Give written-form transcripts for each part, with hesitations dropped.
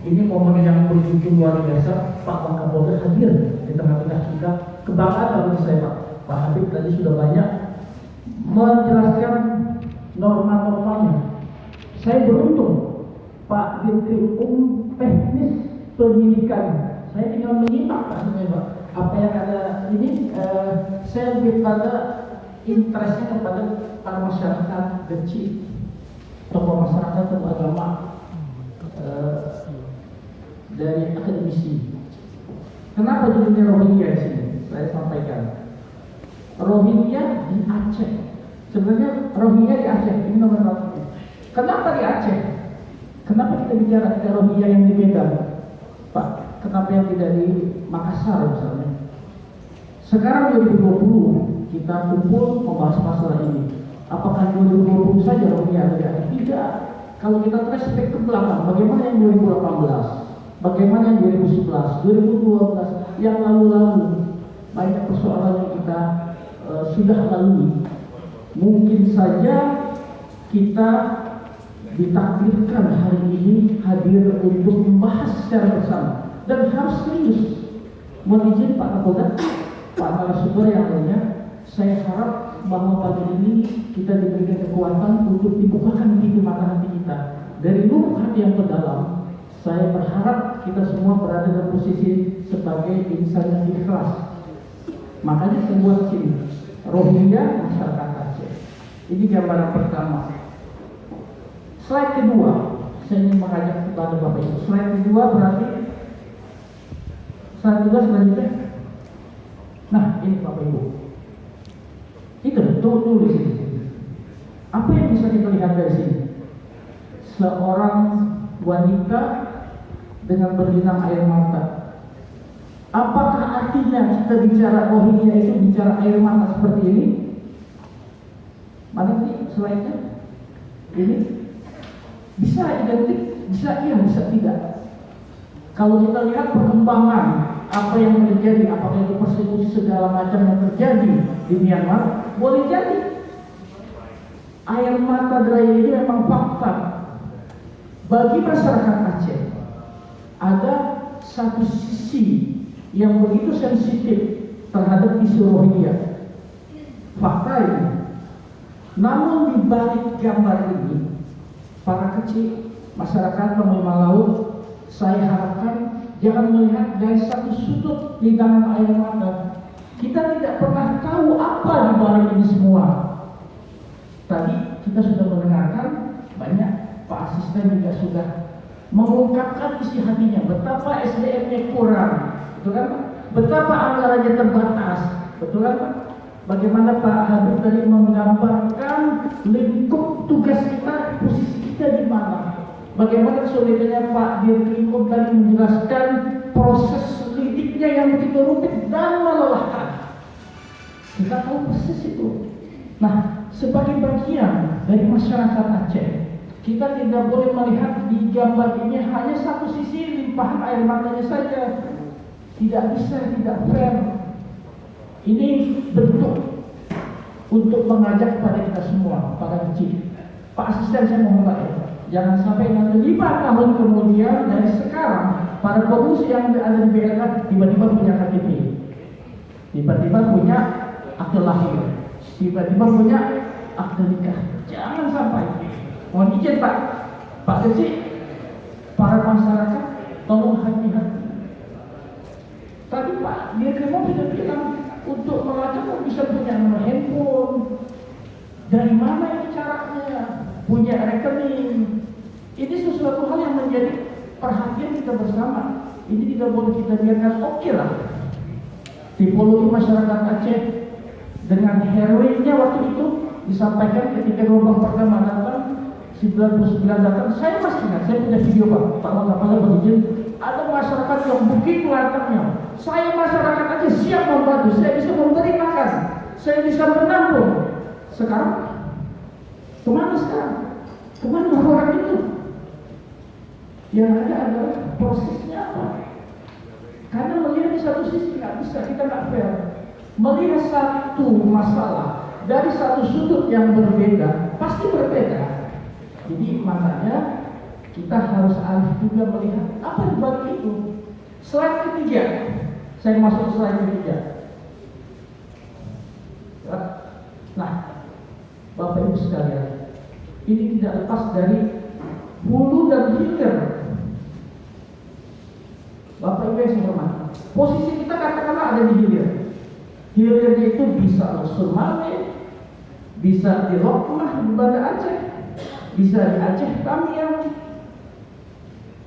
ini momen yang begitu luar biasa. Pak Wakapolda hadir di tengah-tengah kita. Kebanggaan bagi saya Pak Habib tadi sudah banyak menjelaskan norma-normanya. Saya beruntung Pak Dirkrim Teknis Pendidikan. Saya tinggal menyimak Pak. Apa yang ada ini saya lebih pada interestnya kepada para masyarakat kecil, tokoh masyarakat, tokoh agama, dari akademisi. Kenapa judulnya Rohingya di sini? Saya sampaikan. Rohingya di Aceh. Sebenarnya Rohingya di Aceh ini nomor satu. Kenapa di Aceh? Kenapa kita bicara tidak Rohingya yang di Medan, Pak? Kenapa yang tidak di Makassar misalnya? Sekarang 2020 kita kumpul membahas masalah ini. Apakah 2020 saja Rohingya ada? Tidak. Kalau kita flashback ke belakang, bagaimana yang 2018? Bagaimana yang 2011, 2012, yang lalu-lalu, banyak persoalan yang kita sudah lalui. Mungkin saja kita ditakdirkan hari ini hadir untuk membahas secara bersama dan harus serius. Mohon izin Pak Kapolda, Pak narasumber yang lainnya, saya harap bahwa pagi ini kita diberikan kekuatan untuk dibukakan pintu mata hati kita dari lubuk hati yang terdalam. Saya berharap kita semua berada dalam posisi sebagai insan yang ikhlas. Makanya saya buat sini Rohingya masyarakat Aceh. Ini gambaran pertama. Slide kedua, saya ingin mengajak kepada Bapak Ibu. Slide kedua berarti slide kedua selanjutnya. Nah, ini Bapak Ibu. Itu tulis sini. Apa yang bisa kita lihat dari sini? Seorang wanita dengan berlinang air mata. Apakah artinya kita bicara Rohingya itu bicara air mata seperti ini? Mana sih slide-nya? Ini bisa identik, bisa iya, bisa tidak. Kalau kita lihat perkembangan apa yang terjadi, apakah itu persekusi segala macam yang terjadi di Myanmar, boleh jadi air mata dry ini memang fakta. Bagi masyarakat Aceh ada satu sisi yang begitu sensitif terhadap isu Rohingya. Fakta ini. Namun di balik gambar ini, para kecil, masyarakat penerima laut, saya harapkan jangan melihat dari satu sudut hidangan air mata. Kita tidak pernah tahu apa di balik ini semua. Tadi kita sudah mendengarkan banyak, Pak Asisten juga sudah mengungkapkan isi hatinya, betapa SDM-nya kurang, betul kan Pak? Betapa anggarannya terbatas, betul kan Pak? Bagaimana Pak Habib tadi menggambarkan lingkup tugas kita, posisi kita di mana? Bagaimana sulitnya Pak Dirkrim tadi menjelaskan proses lidiknya yang begitu rumit dan melelahkan. Kita tahu persis itu. Nah, sebagai bagian dari masyarakat Aceh, kita tidak boleh melihat di gambar ini hanya satu sisi limpahan air matanya saja. Tidak bisa, tidak fair. Ini bentuk untuk mengajak pada kita semua, para kecil. Pak Asisten, saya mohon Pak ya, jangan sampai nanti 5 tahun kemudian dari sekarang para pengungsi yang ada di BLK tiba-tiba punya KTP, tiba-tiba punya akte lahir, tiba-tiba punya akte nikah. Jangan sampai. Mohon izin Pak Kecil, para masyarakat tolong hati-hati. Tadi Pak Dirkrim sudah bilang untuk melacak bisa punya nomor handphone. Dari mana ini caranya? Punya rekening. Ini sesuatu hal yang menjadi perhatian kita bersama. Ini tidak boleh kita biarkan. Oke lah, tipologi masyarakat Aceh dengan heroinnya waktu itu disampaikan ketika gelombang pertama datang 99 datang. Saya masih ingat, saya punya video Pak Wakapolda berizin, ada masyarakat yang begitu antangnya. Saya masyarakat aja siap membantu, saya bisa memberi makan, saya bisa menampung. Sekarang kemana sekarang? Kemana orang itu? Yang ada adalah prosesnya apa? Karena melihat di satu sisi nggak bisa, kita nggak fair. Melihat satu masalah dari satu sudut yang berbeda, pasti berbeda. Jadi makanya kita harus alih juga melihat apa di balik itu. Slide ketiga, saya masuk slide ketiga. Nah, Bapak Ibu sekalian, ini tidak lepas dari hulu dan hilir. Bapak Ibu yang saya hormati, posisi kita katakanlah ada di hilir. Hilirnya itu bisa Losur Male, bisa di Lokmah di Banda Aceh, bisa di Aceh Tamiang.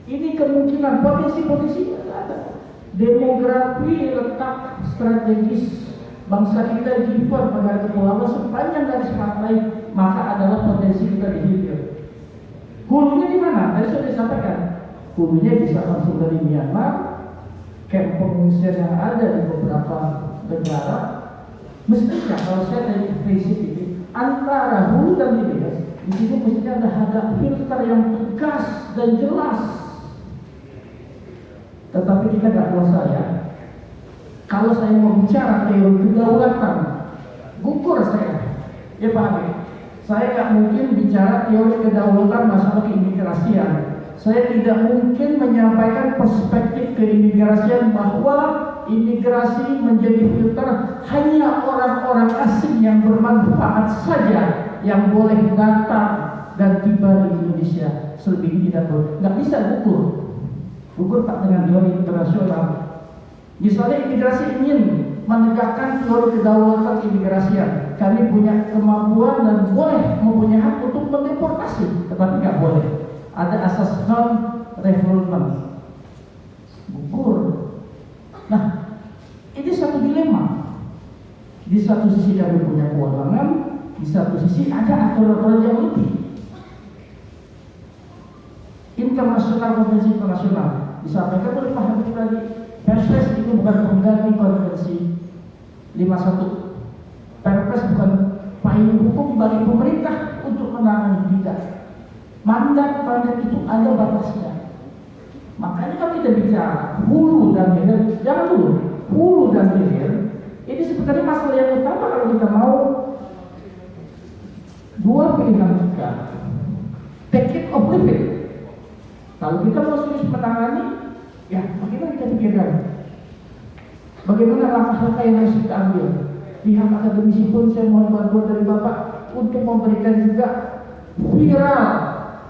Ini kemungkinan potensi-potensi ada. Demografi letak strategis bangsa kita di pada kepulauan sepanjang garis pantai, maka adalah potensi kita di hilir. Hulunya di mana? Tadi sudah disampaikan. Hulunya bisa langsung dari Myanmar, camp pengungsian yang ada di beberapa negara. Mestinya kalau saya dari prinsip ini, antara hulu dan hilir, di situ mestinya ada filter yang tegas dan jelas. Tetapi kita nggak kuasa ya. Kalau saya mau bicara teori kedaulatan, gugur saya. Ya Pak Abi, saya nggak mungkin bicara teori kedaulatan masalah keimigrasian. Saya tidak mungkin menyampaikan perspektif keimigrasian bahwa imigrasi menjadi filter hanya orang-orang asing yang bermanfaat saja yang boleh datang dan tiba di Indonesia. Selebihnya tidak boleh. Nggak bisa gugur tak dengan teori internasional. Misalnya imigrasi ingin menegakkan teori kedaulatan keimigrasian, kami punya kemampuan dan boleh mempunyai hak untuk mendeportasi, tetapi nggak boleh. Ada asas non-refoulement, gugur. Nah, ini satu dilema. Di satu sisi kami punya kewenangan, di satu sisi ada aturan-aturan yang lebih. Internasional, konvensi internasional disampaikan oleh Pak Habib tadi. Perpres itu bukan pengganti konvensi 51. Perpres bukan payung hukum bagi pemerintah untuk menangani tidak. Mandat itu ada batasnya. Makanya kalau kita bicara hulu dan hilir, jangan dulu. Hulu dan hilir ini sebenarnya masalah yang utama kalau kita mau dua pilihan kita. Take it or leave it. Kalau kita mau serius menangani, ya bagaimana kita pikirkan? Bagaimana langkah-langkah yang harus kita ambil? Pihak akademisi pun saya mohon bantuan dari Bapak untuk memberikan juga viral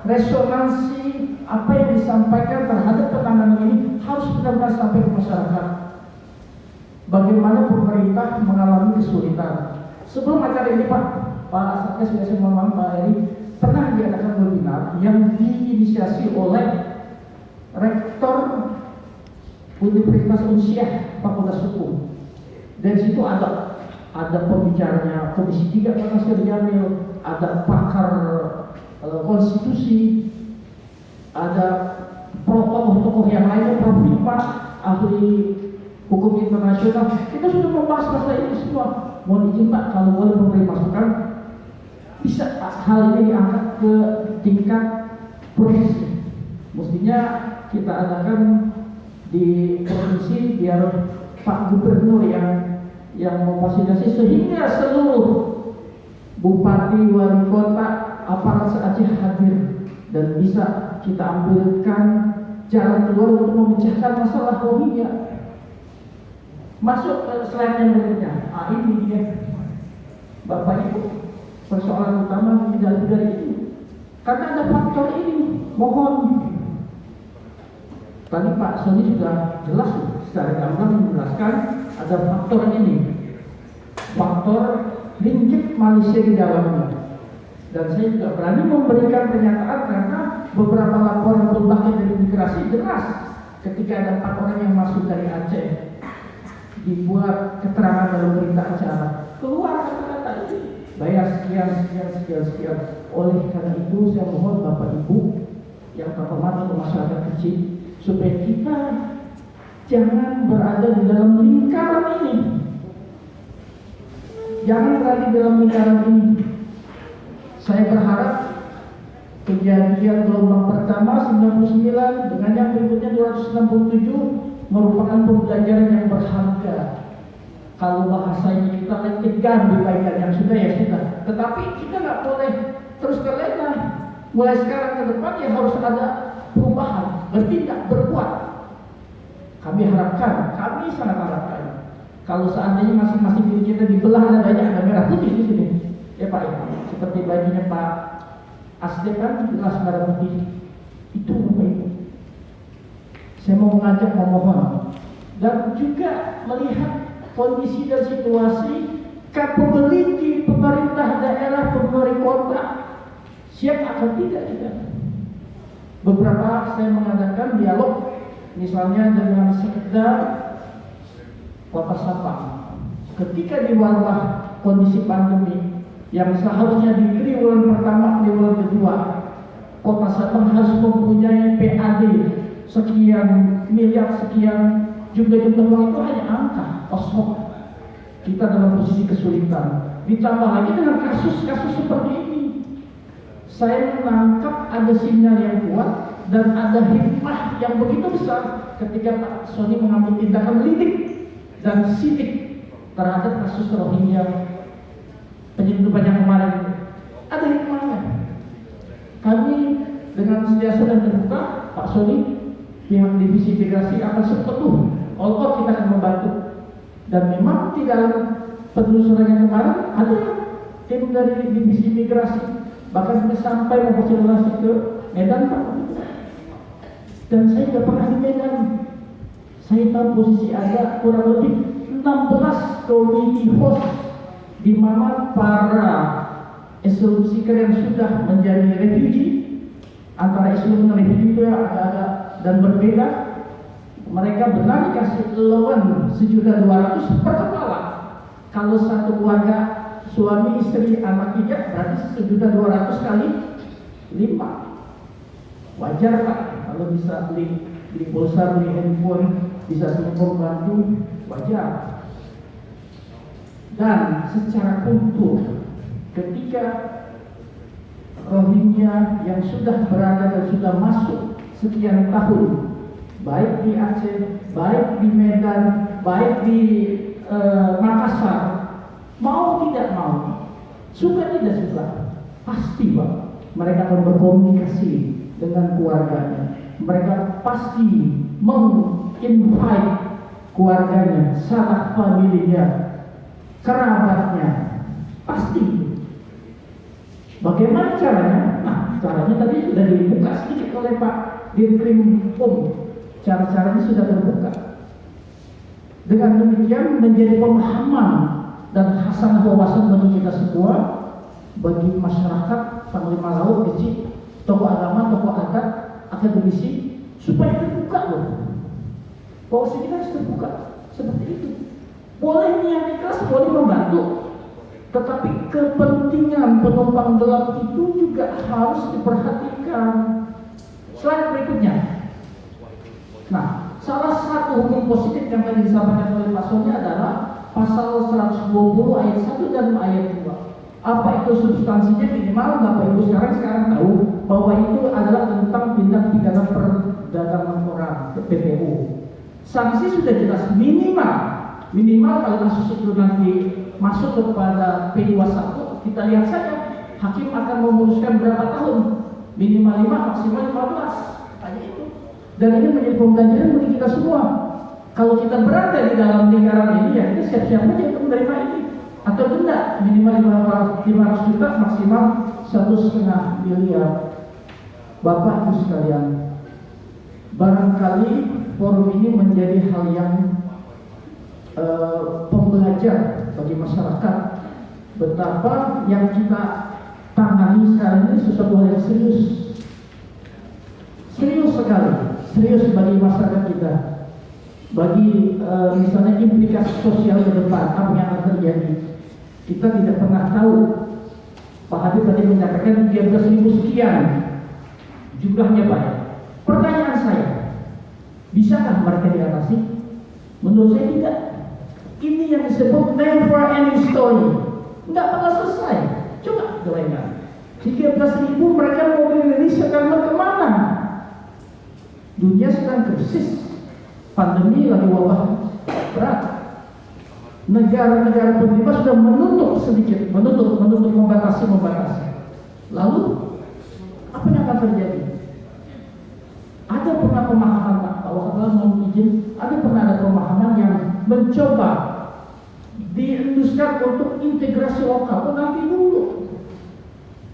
resonansi apa yang disampaikan terhadap penanganan ini harus benar-benar sampai ke masyarakat. Bagaimana pemerintah mengalami kesulitan. Sebelum acara ini Pak Satgas sudah saya mohon Pak Eri pernah diadakan webinar yang diinisiasi oleh Rektor Universitas Unsyah Fakultas Hukum. Dari situ ada pembicaranya Komisi 3 Pak Nasir Jamil, ada pakar konstitusi, ada tokoh-tokoh yang lainnya, Prof. Hikmah, ahli hukum internasional. Kita sudah membahas masalah ini semua. Mohon izin Pak, kalau boleh memberi masukan, bisa hal ini diangkat ke tingkat provinsi. Mestinya kita adakan di provinsi biar Pak Gubernur yang memfasilitasi sehingga seluruh bupati, wali kota, aparat se-Aceh hadir dan bisa kita ambilkan jalan keluar untuk memecahkan masalah Rohingya. Masuk ke slide yang berikutnya. Ini dia Bapak Ibu, persoalan utama tidak lebih dari ini. Karena ada faktor ini, mohon. Tadi Pak Soni sudah jelas secara gamblang menjelaskan ada faktor ini, faktor ringgit Malaysia di dalamnya. Dan saya juga berani memberikan pernyataan karena beberapa laporan berbagai dari imigrasi jelas ketika ada 4 orang yang masuk dari Aceh dibuat keterangan dalam berita acara keluar kata-kata ini bayar sekian. Oleh karena itu saya mohon Bapak Ibu yang terhormat untuk masyarakat kecil supaya kita jangan berada di dalam lingkaran ini. Jangan berada di dalam lingkaran ini. Saya berharap kejadian gelombang pertama 99 dengan yang berikutnya 267 merupakan pembelajaran yang berharga. Kalau bahasanya kita tekan dibaikan yang sudah ya sudah. Tetapi kita nggak boleh terus terlena. Mulai sekarang ke depan ya harus ada perubahan, bertindak, berbuat. Kami harapkan, kami sangat harapkan, kalau seandainya masing-masing diri kita dibelah dadanya, ada merah putih di sini, ya Pak ya, seperti bajunya Pak Asdek kan jelas merah putih, itu Bapak Ibu. Saya mau mengajak, memohon, dan juga melihat kondisi dan situasi capability pemerintah daerah, pemerintah kota, siap atau tidak kita. Beberapa saya mengadakan dialog, misalnya dengan Sekda Kota Sapang. Ketika di wabah kondisi pandemi yang seharusnya di triwulan pertama, triwulan kedua, Kota Sapang harus mempunyai PAD sekian miliar, sekian jumlah uang, itu hanya angka kosong. Kita dalam posisi kesulitan. Ditambah lagi dengan kasus-kasus seperti ini. Saya menangkap ada sinyal yang kuat dan ada hikmah yang begitu besar ketika Pak Soni mengambil tindakan lidik dan sidik terhadap kasus Rohingya penyeludupan yang kemarin. Ada hikmahnya. Kami dengan sentiasa dan terbuka, Pak Soni, pihak divisi migrasi akan sepenuh all kita akan membantu. Dan memang di dalam penelusuran yang kemarin ada tim dari divisi migrasi, bahkan sampai memfasilitasi ke Medan Pak. Dan saya tidak pernah di Medan. Saya tahu posisi ada kurang lebih 16 community host di mana para asylum seeker yang sudah menjadi refugee, antara asylum dan refugee itu agak-agak dan berbeda. Mereka benar dikasih loan 1.200.000 per kepala. Kalau satu keluarga suami, istri, anak 3 berarti 1.200.000 kali 5. Wajar Pak, kalau bisa beli pulsa, beli handphone, bisa sembako bantu, wajar. Dan secara kultur, ketika Rohingya yang sudah berada dan sudah masuk sekian tahun, baik di Aceh, baik di Medan, baik di Makassar, mau tidak mau, suka tidak suka, pasti Pak, mereka akan berkomunikasi dengan keluarganya. Mereka pasti menginvite keluarganya, sanak familinya, kerabatnya, pasti. Bagaimana caranya? Nah, caranya tadi sudah dibuka sedikit oleh Pak Dirkrim Cara-caranya sudah terbuka. Dengan demikian menjadi pemahaman dan hasanah wawasan bagi kita semua, bagi masyarakat, panglima laut, kecil, tokoh agama, tokoh adat, akademisi, supaya terbuka loh. Wawasan kita harus terbuka seperti itu. Boleh niat ikhlas, boleh membantu, tetapi kepentingan penumpang gelap itu juga harus diperhatikan. Slide berikutnya. Nah, salah satu hukum positif yang tadi disampaikan oleh Pak Soni adalah pasal 120 ayat 1 dan ayat 2. Apa itu substansinya minimal Bapak Ibu sekarang tahu bahwa itu adalah tentang tindak pidana perdagangan orang, PPO. Sanksi sudah jelas minimal kalau kasus itu nanti masuk kepada P21, kita lihat saja hakim akan memutuskan berapa tahun, minimal 5, maksimal 15, hanya itu. Dan ini menjadi pembelajaran bagi kita semua. Kalau kita berada di dalam lingkaran ini, ya kita siap-siap aja untuk menerima ini. Atau denda minimal 500 juta, maksimal 1,5 miliar. Bapak Ibu sekalian, barangkali forum ini menjadi hal yang pembelajar bagi masyarakat betapa yang kita tangani sekarang ini sesuatu hal yang serius sekali, serius bagi masyarakat kita, bagi misalnya implikasi sosial ke depan, apa yang akan terjadi. Kita tidak pernah tahu. Pak Habib tadi menyatakan 13.000 sekian jumlahnya Pak. Pertanyaan saya, bisakah mereka diatasi? Menurut saya tidak. Ini yang disebut never ending story, nggak pernah selesai. Coba bayangkan, 13.000 mereka mau Indonesia karena kemana? Dunia sedang krisis, pandemi lagi wabah berat. Negara-negara penerima sudah menutup sedikit, membatasi. Lalu apa yang akan terjadi? Ada pernah pemahaman Pak, kalau adalah mau izin, ada pemahaman yang mencoba dienduskan untuk integrasi lokal. Oh, nanti dulu.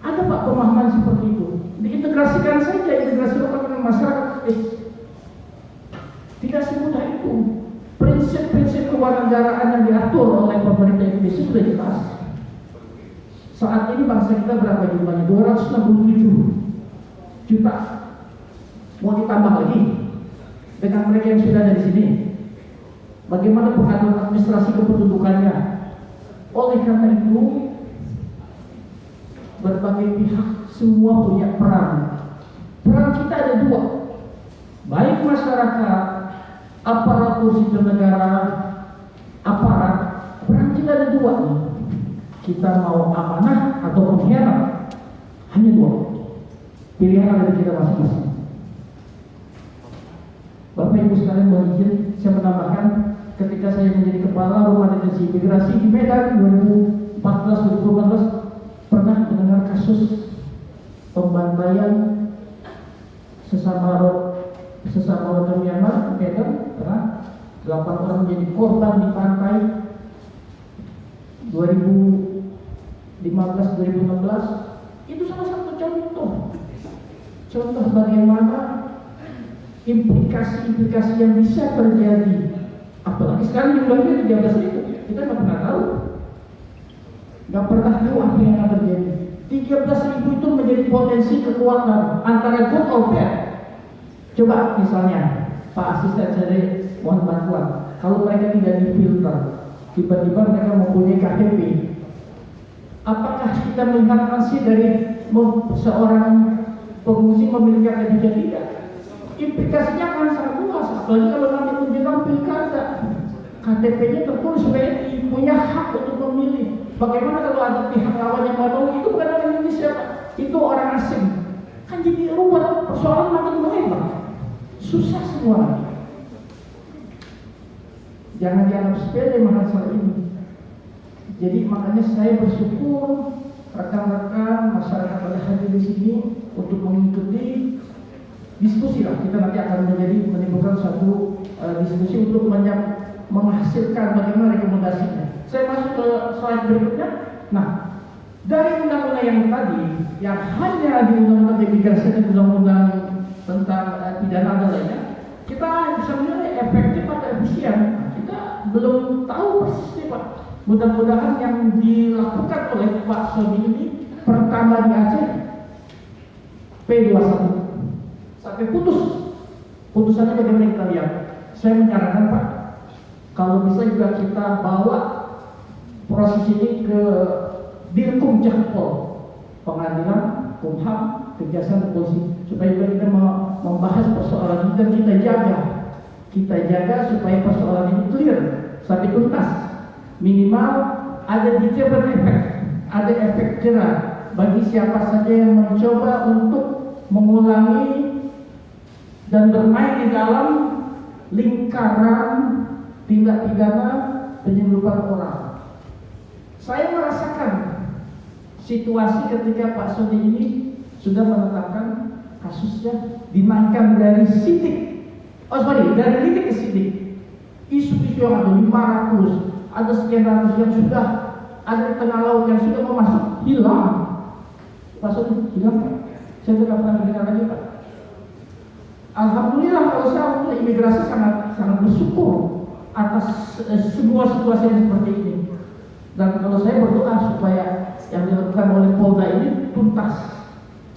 Ada Pak pemahaman seperti itu. Diintegrasikan saja integrasi lokal dengan masyarakat. Tidak semudah itu. Prinsip-prinsip kewarganegaraan yang diatur oleh pemerintah Indonesia sudah jelas. Saat ini bangsa kita berapa jumlahnya? 267 juta. Mau ditambah lagi dengan mereka yang sudah ada di sini. Bagaimana pengatur administrasi kependudukannya? Oleh karena itu, berbagai pihak semua punya peran. Peran kita ada dua, baik masyarakat, aparatur sipil negara, aparat. Peran kita ada dua nih. Kita mau amanah atau pengkhianat. Hanya dua. Pilihan ada di kita masing-masing. Bapak Ibu sekalian, mohon izin saya menambahkan, ketika saya menjadi kepala rumah detensi imigrasi di Medan 2014-2015 pernah mendengar kasus pembantaian sesama warga Myanmar di Medan. Pernah 8 orang menjadi korban di pantai 2015-2016. Itu salah satu contoh bagaimana implikasi-implikasi yang bisa terjadi. Apalagi sekarang jumlahnya 13.000, kita nggak pernah tahu, nggak pernah tahu apa yang akan terjadi. 13.000 itu menjadi potensi kekuatan antara good or bad. Coba misalnya Pak Asisten saya mohon bantuan, kalau mereka tidak difilter, tiba-tiba mereka mempunyai KTP, apakah kita melihat hasil dari seorang pengungsi memiliki KTP? Tidak. Implikasinya akan sangat luas, apalagi kalau nanti menjelang pilkada, KTP-nya tertulis WNI, punya hak untuk memilih. Bagaimana kalau ada pihak lawan yang mau, itu bukan orang Indonesia Pak, itu orang asing, kan jadi ruwet, persoalan makin melebar, susah semua lagi. Jangan dianggap sepele masalah ini. Jadi makanya saya bersyukur rekan-rekan masyarakat pada hadir di sini untuk mengikuti diskusi lah. Kita nanti akan menimbulkan satu diskusi untuk menghasilkan bagaimana rekomendasinya. Saya masuk ke slide berikutnya. Nah, dari undang-undang yang tadi, yang hanya di undang-undang imigrasi dan undang-undang tentang pidana dan lainnya, kita bisa menilai efektif atau efisien. Kita belum tahu persisnya Pak. Mudah-mudahan yang dilakukan oleh Pak Sony ini pertama di Aceh P21 sampai putusannya bagaimana kita lihat. Saya menyarankan Pak, kalau bisa juga kita bawa proses ini ke Dirkum Jakpol, pengadilan, Kumham, Kejaksaan, Polisi, supaya kita membahas persoalan ini dan kita jaga supaya persoalan ini clear sampai tuntas. Minimal ada deterrent effect, ada efek jerah bagi siapa saja yang mencoba untuk mengulangi dan bermain di dalam lingkaran tindak pidana penyelundupan orang. Saya merasakan situasi ketika Pak Sony ini sudah menetapkan kasusnya, dinaikkan dari dari lidik ke sidik. Isu-isu yang ada 500, ada sekian ratus yang sudah ada di tengah laut yang sudah mau masuk, hilang. Pak Sony hilang Pak. Saya tidak pernah mendengar lagi Pak. Alhamdulillah, kalau saya imigrasi sangat bersyukur atas semua situasi yang seperti ini. Dan kalau saya berdoa supaya yang dilakukan oleh Polda ini tuntas.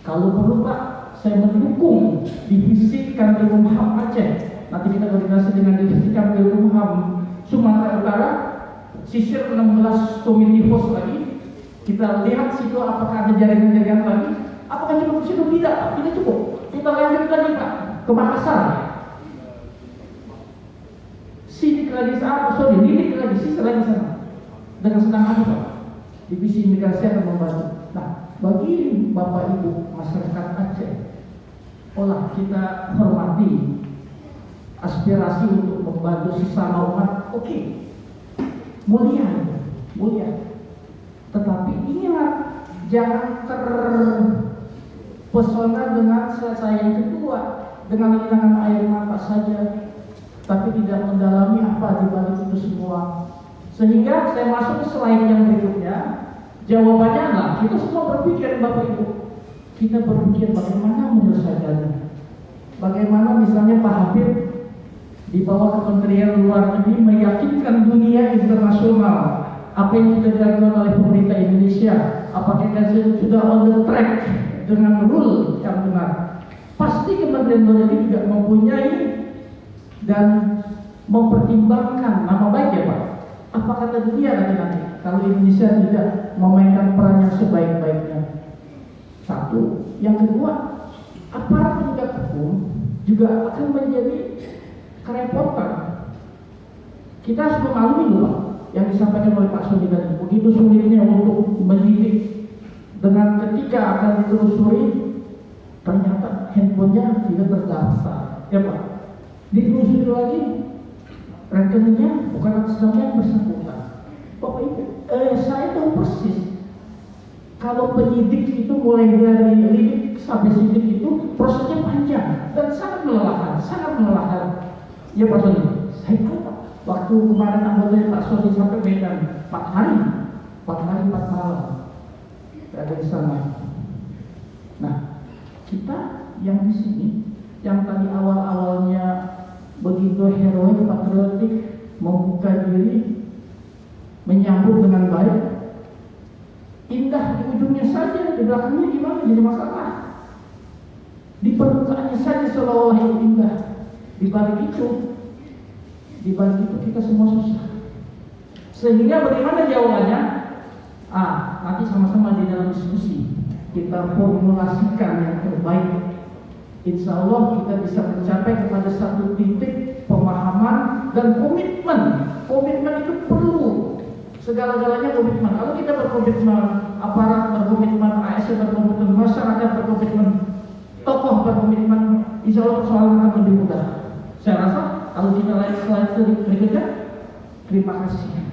Kalau perlu Pak, saya mendukung divisi Kanwilumham Aceh. Nanti kita koordinasi dengan divisi Kanwilumham Sumatera Utara, sisir 16 community host lagi. Kita lihat situ apakah ada jaringan-jaringan lagi. Apakah cukup situ? Tidak, tidak cukup. Kita lanjut lagi Pak ke Makassar. Sidik lagi lidik lagi, sisir lagi sana. Dengan senang hati Pak, divisi imigrasi akan membantu. Nah, bagi Bapak Ibu masyarakat Aceh, kita hormati aspirasi untuk membantu sesama umat, oke. Mulia. Tetapi ingat, jangan terpesona dengan saya yang kedua, dengan linangan air mata saja, tapi tidak mendalami apa di balik itu semua. Sehingga saya masuk ke slide yang berikutnya. Jawabannya adalah kita semua berpikir, Bapak Ibu. Kita berpikir bagaimana menyelesaikannya. Bagaimana misalnya Pak Habib di bawah Kementerian Luar Negeri meyakinkan dunia internasional apa yang sudah dilakukan oleh pemerintah Indonesia, apakah sudah on the track dengan rule yang benar. Pasti Kementerian Luar Negeri juga mempunyai dan mempertimbangkan nama baik ya Pak. Apa kata dunia nanti kalau Indonesia tidak memainkan peran yang sebaik-baiknya? Satu. Yang kedua, aparat penegak hukum juga akan menjadi kerepotan. Kita harus memaklumi loh Pak, yang disampaikan oleh Pak Soni tadi. Begitu sulitnya untuk menyidik, dengan ketika akan ditelusuri ternyata handphonenya tidak terdaftar, ya Pak. Ditelusuri lagi, rekeningnya bukan atas nama yang bersangkutan. Bapak Ibu, saya tahu persis. Kalau penyidik itu mulai dari lidik sampai sidik itu prosesnya panjang dan sangat melelahkan, Ya Pak Soni, saya tahu Pak. Waktu kemarin anggota Pak Soni sampai Medan 4 hari 4 malam ada di sana. Nah, kita yang di sini, yang tadi awalnya begitu heroik, patriotik, membuka diri, menyambut dengan baik, indah di ujungnya saja, di belakangnya gimana jadi masalah. Di permukaannya saja seolah-olah indah, di balik itu kita semua susah. Sehingga bagaimana jawabannya? Nanti sama-sama di dalam diskusi kita formulasikan yang terbaik. Insya Allah kita bisa mencapai kepada satu titik pemahaman dan komitmen. Komitmen itu perlu. Segala-galanya komitmen. Kalau kita berkomitmen, aparat berkomitmen, ASN berkomitmen, masyarakat berkomitmen, tokoh berkomitmen, insya Allah persoalan akan lebih mudah. Saya rasa kalau kita lihat slide berikutnya, terima kasih.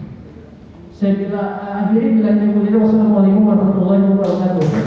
Saya akhiri bila wassalamualaikum warahmatullahi wabarakatuh.